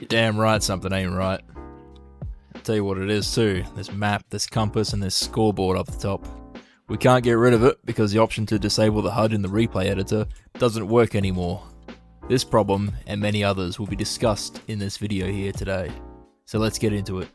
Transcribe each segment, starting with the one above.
damn right something ain't right. I'll tell you what it is too. This map, this compass, and this scoreboard up the top. We can't get rid of it because the option to disable the HUD in the replay editor doesn't work anymore. This problem, and many others, will be discussed in this video here today. So let's get into it.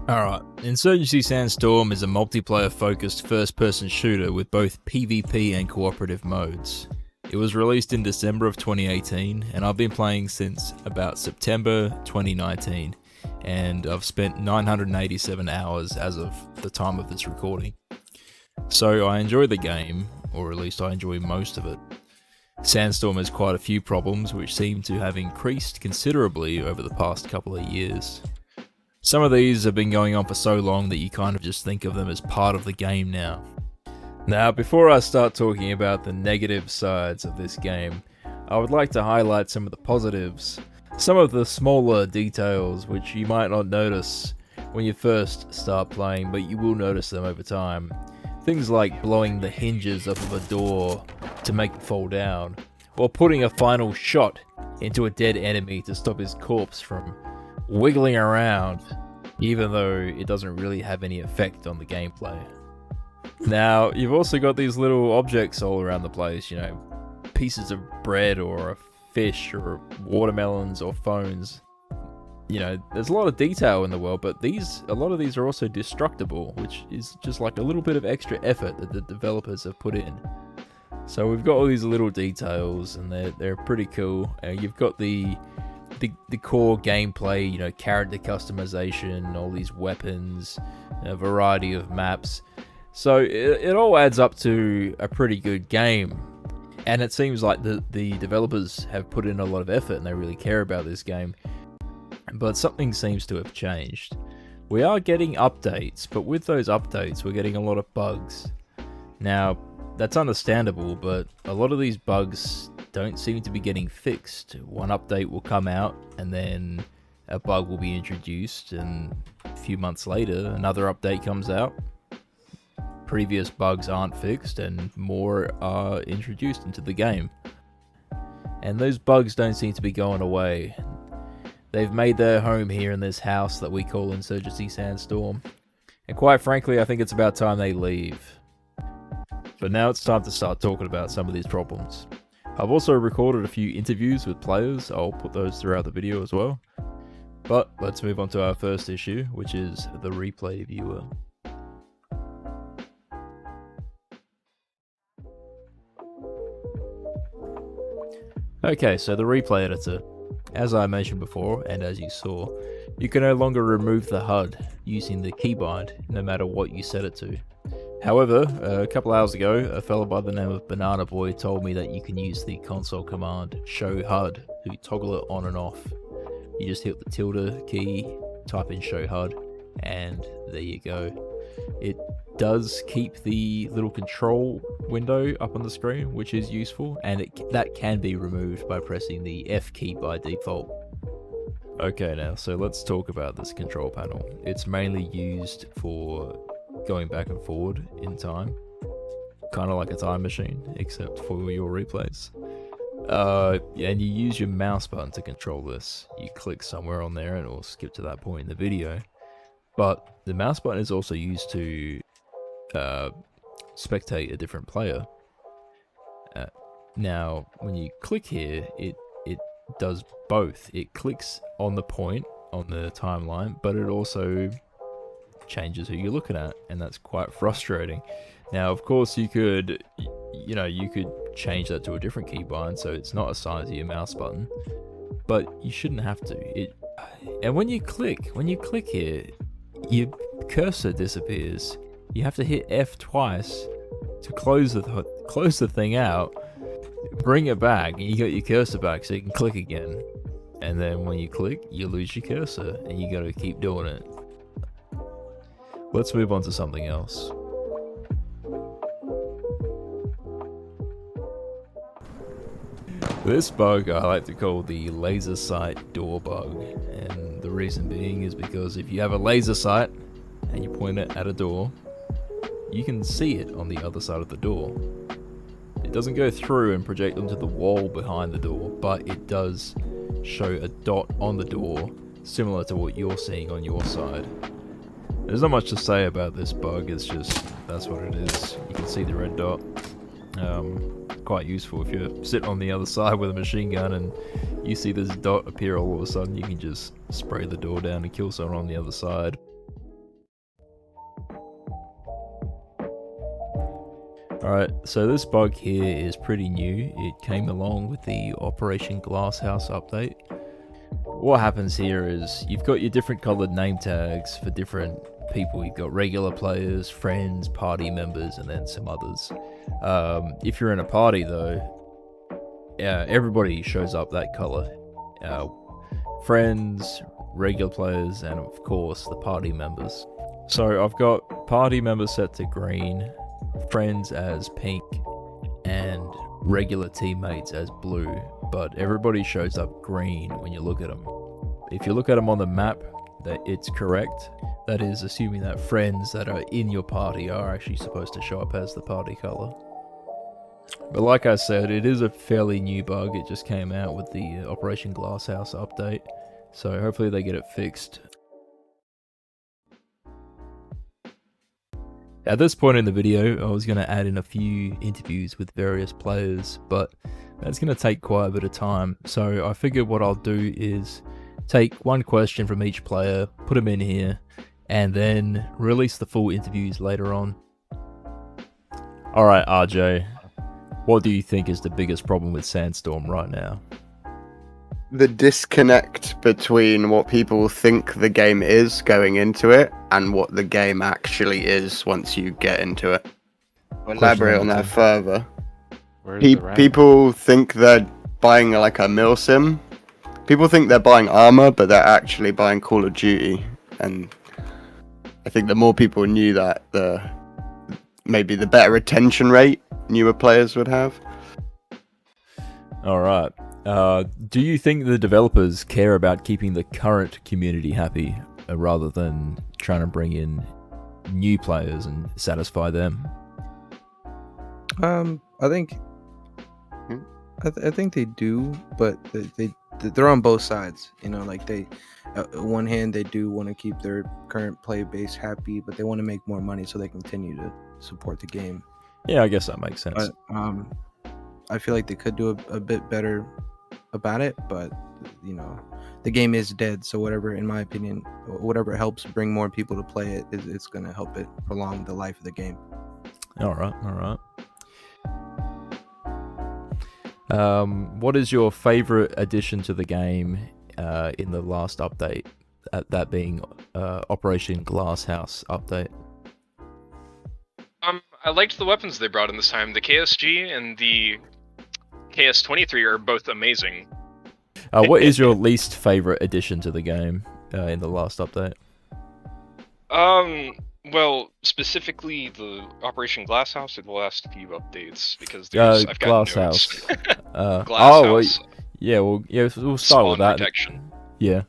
Alright, Insurgency Sandstorm is a multiplayer focused first-person shooter with both PvP and cooperative modes. It was released in December of 2018 and I've been playing since about September 2019 and I've spent 987 hours as of the time of this recording. So I enjoy the game, or at least I enjoy most of it. Sandstorm has quite a few problems which seem to have increased considerably over the past couple of years. Some of these have been going on for so long that you kind of just think of them as part of the game now. Now, before I start talking about the negative sides of this game, I would like to highlight some of the positives. Some of the smaller details which you might not notice when you first start playing, but you will notice them over time. Things like blowing the hinges off of a door to make it fall down, or putting a final shot into a dead enemy to stop his corpse from wiggling around, even though it doesn't really have any effect on the gameplay. Now, you've also got these little objects all around the place, you know, pieces of bread or a fish or watermelons or phones. You know, there's a lot of detail in the world, but a lot of these are also destructible, which is just like a little bit of extra effort that the developers have put in. So we've got all these little details and they're pretty cool. You've got the core gameplay, you know, character customization, all these weapons, a variety of maps. So it all adds up to a pretty good game. And it seems like the developers have put in a lot of effort and they really care about this game. But something seems to have changed. We are getting updates, but with those updates we're getting a lot of bugs. Now, that's understandable, but a lot of these bugs don't seem to be getting fixed. One update will come out and then a bug will be introduced, and a few months later another update comes out. Previous bugs aren't fixed and more are introduced into the game. And those bugs don't seem to be going away. They've made their home here in this house that we call Insurgency Sandstorm. And quite frankly, I think it's about time they leave. But now it's time to start talking about some of these problems. I've also recorded a few interviews with players. I'll put those throughout the video as well. But let's move on to our first issue, which is the replay viewer. Okay, so the replay editor. As I mentioned before, and as you saw, you can no longer remove the HUD using the keybind, no matter what you set it to. However, a couple hours ago, a fellow by the name of Banana Boy told me that you can use the console command show HUD to toggle it on and off. You just hit the tilde key, type in show HUD, and there you go. It does keep the little control window up on the screen, which is useful, and that can be removed by pressing the F key by default. Okay, now, so let's talk about this control panel. It's mainly used for going back and forward in time, kind of like a time machine, except for your replays. And you use your mouse button to control this. You click somewhere on there and it will skip to that point in the video. But the mouse button is also used to spectate a different player. Now, when you click here, it does both. It clicks on the point on the timeline, but it also changes who you're looking at, and that's quite frustrating. Now, of course, you could change that to a different keybind, so it's not assigned to your mouse button, but you shouldn't have to. And when you click here, your cursor disappears. You have to hit F twice to close the thing out, bring it back, and you got your cursor back so you can click again. And then when you click, you lose your cursor, and you gotta keep doing it. Let's move on to something else. This bug I like to call the laser sight door bug, and the reason being is because if you have a laser sight and you point it at a door, you can see it on the other side of the door. doesn't go through and project onto the wall behind the door, but it does show a dot on the door, similar to what you're seeing on your side. There's not much to say about this bug, it's just, that's what it is. You can see the red dot. Quite useful if you're sitting on the other side with a machine gun and you see this dot appear all of a sudden, you can just spray the door down and kill someone on the other side. Alright, so this bug here is pretty new. It came along with the Operation Glasshouse update. What happens here is you've got your different coloured name tags for different people. You've got regular players, friends, party members, and then some others. If you're in a party though, everybody shows up that colour. Friends, regular players, and of course the party members. So I've got party members set to green, friends as pink, and regular teammates as blue, but everybody shows up green when you look at them. If you look at them on the map, that it's correct. That is assuming that friends that are in your party are actually supposed to show up as the party color. But like I said, it is a fairly new bug. It just came out with the Operation Glasshouse update, so hopefully they get it fixed. At this point in the video, I was going to add in a few interviews with various players, but that's going to take quite a bit of time. So I figured what I'll do is take one question from each player, put them in here, and then release the full interviews later on. Alright RJ, what do you think is the biggest problem with Sandstorm right now? The disconnect between what people think the game is going into it and what the game actually is once you get into it. I'll elaborate on that further. People think they're buying like a mil sim. People think they're buying armor, but they're actually buying Call of Duty. And I think the more people knew that, maybe the better retention rate newer players would have. Alright. Do you think the developers care about keeping the current community happy rather than trying to bring in new players and satisfy them? I think they do, but they're on both sides. You know, like on one hand they do want to keep their current player base happy, but they want to make more money so they continue to support the game. Yeah, I guess that makes sense. But, I feel like they could do a bit better about it, but you know, the game is dead, so whatever, in my opinion, whatever helps bring more people to play it, it's going to help it prolong the life of the game. Alright. What is your favorite addition to the game in the last update, that being Operation Glasshouse update? I liked the weapons they brought in this time. The KSG and the KS-23 are both amazing. What is your least favorite addition to the game in the last update? Well, specifically the Operation Glasshouse in the last few updates, because I've got Glasshouse. Glasshouse. We'll start with that. Protection. Yeah.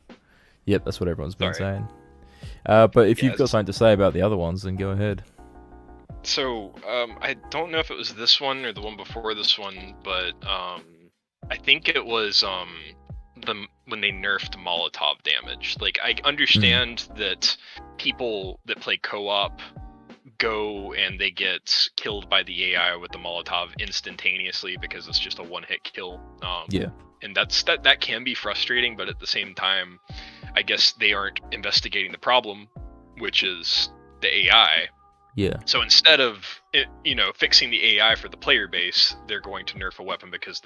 Yep, that's what everyone's been saying. But if you've got something to say about the other ones, then go ahead. So, I don't know if it was this one or the one before this one, but I think it was when they nerfed Molotov damage. Like, I understand that people that play co-op go and they get killed by the AI with the Molotov instantaneously because it's just a one-hit kill. Yeah. And that can be frustrating, but at the same time, I guess they aren't investigating the problem, which is the AI. Yeah. So instead of fixing the AI for the player base, they're going to nerf a weapon because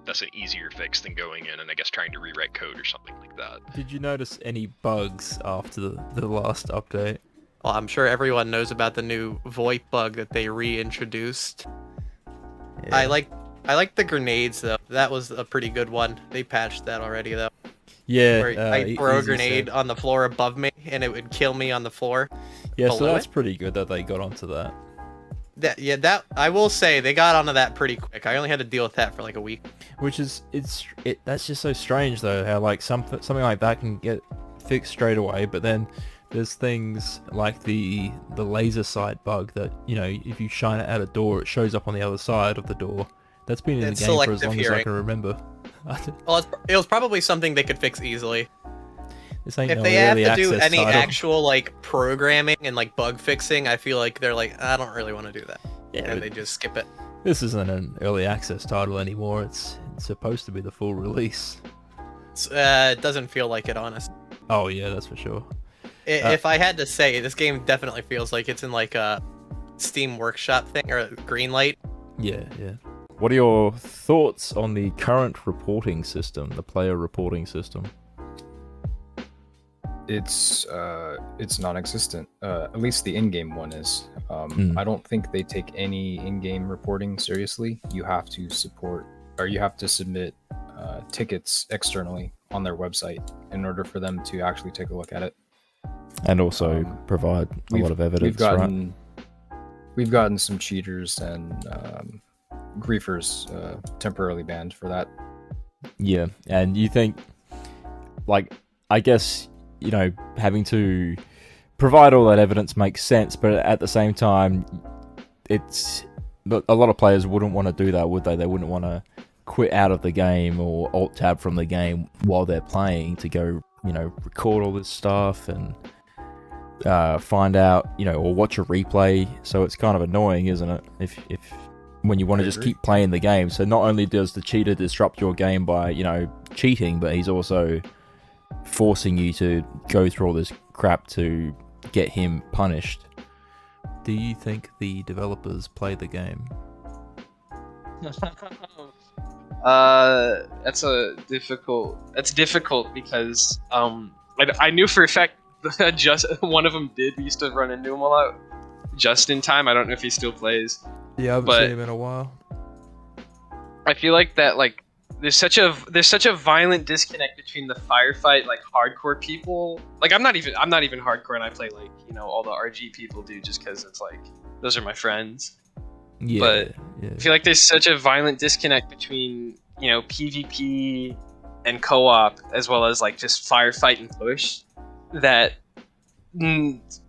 that's an easier fix than going in and I guess trying to rewrite code or something like that. Did you notice any bugs after the last update? Well, I'm sure everyone knows about the new VoIP bug that they reintroduced. Yeah. I like the grenades though. That was a pretty good one. They patched that already though. Yeah. Where I throw a grenade on the floor above me and it would kill me on the floor. Yeah, so that's pretty good that they got onto that. That I will say they got onto that pretty quick. I only had to deal with that for like a week. Which is that's just so strange though, how like something like that can get fixed straight away, but then There's things like the laser sight bug that, you know, if you shine it at a door, it shows up on the other side of the door. That's been in the It's game for as selective long as I hearing. can remember. Well, it was probably something they could fix easily. This ain't If no they have early to do access any title. actual like programming and like bug fixing, I feel like they're like, I don't really want to do that, Yeah, and but they just skip it. this isn't an early access title anymore. It's supposed to be the full release. It doesn't feel like it, honest. Oh yeah, that's for sure. If I had to say, this game definitely feels like it's in like a Steam Workshop thing or a Greenlight. Yeah, yeah. What are your thoughts on the current reporting system, the player reporting system? It's non-existent. At least the in-game one is. I don't think they take any in-game reporting seriously. You have to submit tickets externally on their website in order for them to actually take a look at it. And also provide a lot of evidence, We've gotten some cheaters and griefers temporarily banned for that. Yeah, and you think, like, I guess, you know, having to provide all that evidence makes sense, but at the same time, a lot of players wouldn't want to do that, would they? They wouldn't want to quit out of the game or alt-tab from the game while they're playing to go, you know, record all this stuff and find out, you know, or watch a replay. So it's kind of annoying, isn't it? If when you want to just keep playing the game. So not only does the cheater disrupt your game by, you know, cheating, but he's also forcing you to go through all this crap to get him punished. Do you think the developers play the game? That's difficult because I knew for a fact that just one of them did. We used to run into him a lot. Just in time. I don't know if he still plays. Yeah, I haven't seen him in a while. I feel like that there's such a violent disconnect between the firefight like hardcore people. Like I'm not even hardcore, and I play like, you know, all the RG people do just because it's like those are my friends. Yeah, but yeah. I feel like there's such a violent disconnect between, you know, PvP and co-op as well as like just firefight and push that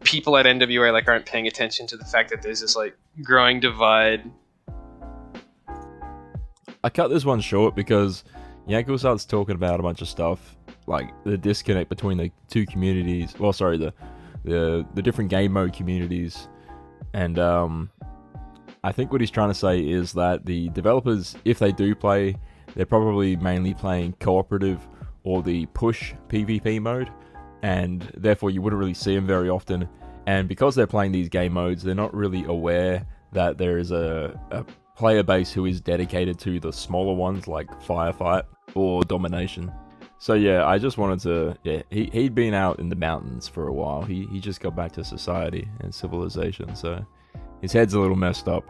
people at NWA like aren't paying attention to the fact that there's this like growing divide. I cut this one short because Yanko starts talking about a bunch of stuff, like the disconnect between the two communities. Well, sorry, the different game mode communities, and I think what he's trying to say is that the developers, if they do play, they're probably mainly playing cooperative or the push PvP mode, and therefore you wouldn't really see them very often. And because they're playing these game modes, they're not really aware that there is a player base who is dedicated to the smaller ones like Firefight or Domination. So yeah, I just wanted to, he'd been out in the mountains for a while. He just got back to society and civilization, so his head's a little messed up.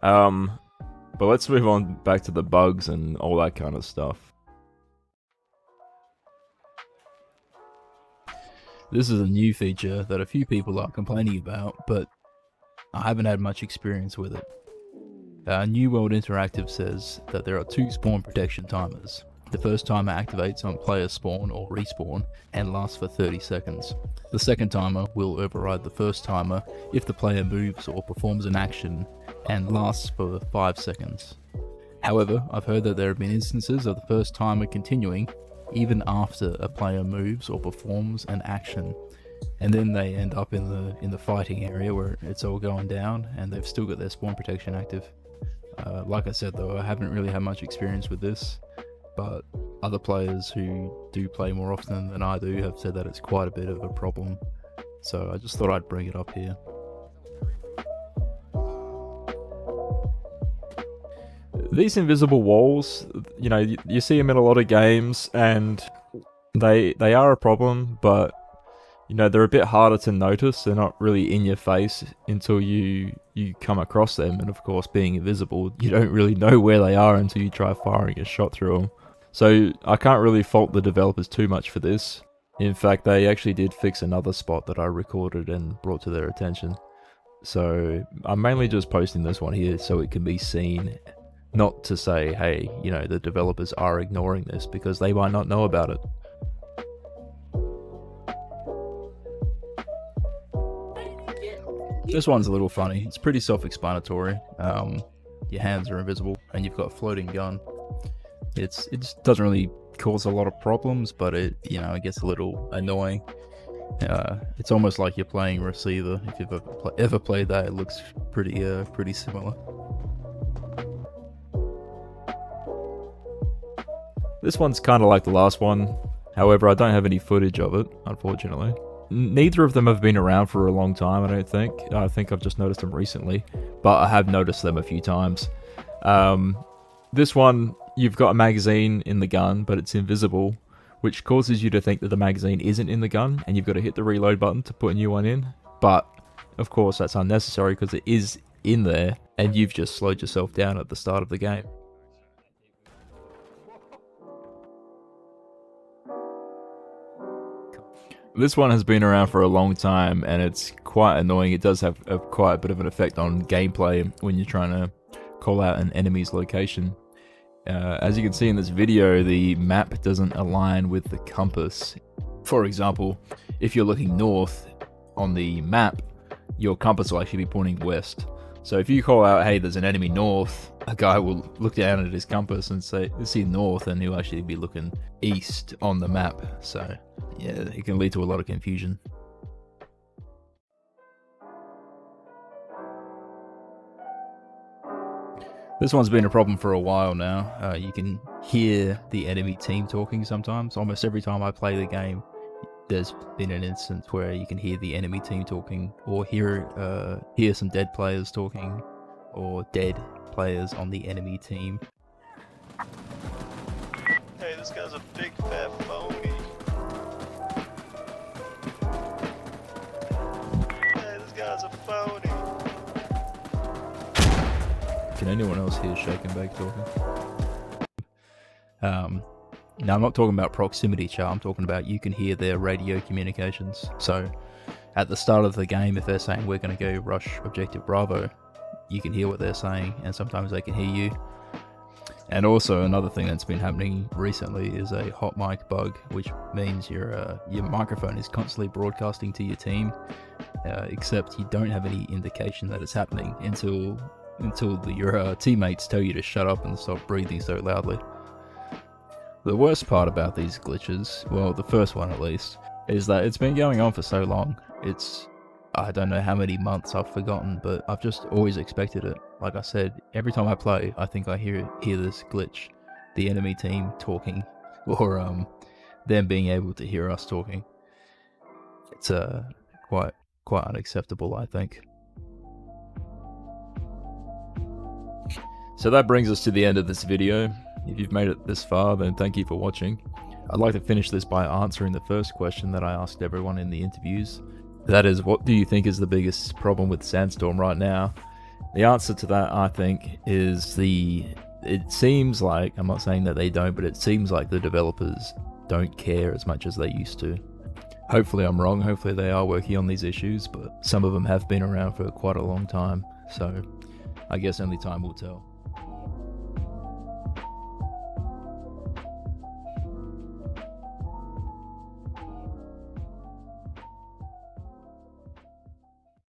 But let's move on back to the bugs and all that kind of stuff. This is a new feature that a few people are complaining about, but I haven't had much experience with it. New World Interactive says that there are 2 spawn protection timers. The first timer activates on player spawn or respawn and lasts for 30 seconds. The second timer will override the first timer if the player moves or performs an action and lasts for 5 seconds. However, I've heard that there have been instances of the first timer continuing even after a player moves or performs an action, and then they end up in the fighting area where it's all going down and they've still got their spawn protection active. Like I said though, I haven't really had much experience with this, but other players who do play more often than I do have said that it's quite a bit of a problem. So I just thought I'd bring it up here. These invisible walls, you know, you see them in a lot of games, and they are a problem, but you know, they're a bit harder to notice. They're not really in your face until you come across them, and of course, being invisible, you don't really know where they are until you try firing a shot through them. So I can't really fault the developers too much for this. In fact, they actually did fix another spot that I recorded and brought to their attention. So I'm mainly just posting this one here so it can be seen. Not to say, hey, you know, the developers are ignoring this, because they might not know about it. This one's a little funny. It's pretty self-explanatory. Your hands are invisible, and you've got a floating gun. It just doesn't really cause a lot of problems, but it gets a little annoying. It's almost like you're playing receiver. If you've ever played that, it looks pretty similar. This one's kind of like the last one. However, I don't have any footage of it, unfortunately. Neither of them have been around for a long time, I don't think. I think I've just noticed them recently, but I have noticed them a few times. This one, you've got a magazine in the gun, but it's invisible, which causes you to think that the magazine isn't in the gun, and you've got to hit the reload button to put a new one in. But, of course, that's unnecessary because it is in there, and you've just slowed yourself down at the start of the game. This one has been around for a long time, and it's quite annoying. It does have quite a bit of an effect on gameplay when you're trying to call out an enemy's location. As you can see in this video, the map doesn't align with the compass. For example, if you're looking north on the map, your compass will actually be pointing west. So if you call out, hey, there's an enemy north, a guy will look down at his compass and see north, and he'll actually be looking east on the map. So yeah, it can lead to a lot of confusion. This one's been a problem for a while now. You can hear the enemy team talking sometimes. Almost every time I play the game, there's been an instance where you can hear the enemy team talking, or hear some dead players talking, or dead players on the enemy team. Hey, this guy's a big fat phony. Hey, this guy's a phony. Can anyone else hear Shake and Bake talking? Now, I'm not talking about proximity chat, I'm talking about you can hear their radio communications. So, at the start of the game, if they're saying we're going to go rush Objective Bravo, you can hear what they're saying, and sometimes they can hear you. And also, another thing that's been happening recently is a hot mic bug, which means your microphone is constantly broadcasting to your team, except you don't have any indication that it's happening until your teammates tell you to shut up and stop breathing so loudly. The worst part about these glitches, well, the first one at least, is that it's been going on for so long. I don't know how many months, I've forgotten, but I've just always expected it. Like I said, every time I play, I think I hear this glitch. The enemy team talking, or them being able to hear us talking. It's quite unacceptable, I think. So that brings us to the end of this video. If you've made it this far, then thank you for watching. I'd like to finish this by answering the first question that I asked everyone in the interviews. That is, what do you think is the biggest problem with Sandstorm right now? The answer to that, I think, is it seems like, I'm not saying that they don't, but it seems like the developers don't care as much as they used to. Hopefully I'm wrong, hopefully they are working on these issues, but some of them have been around for quite a long time, so I guess only time will tell.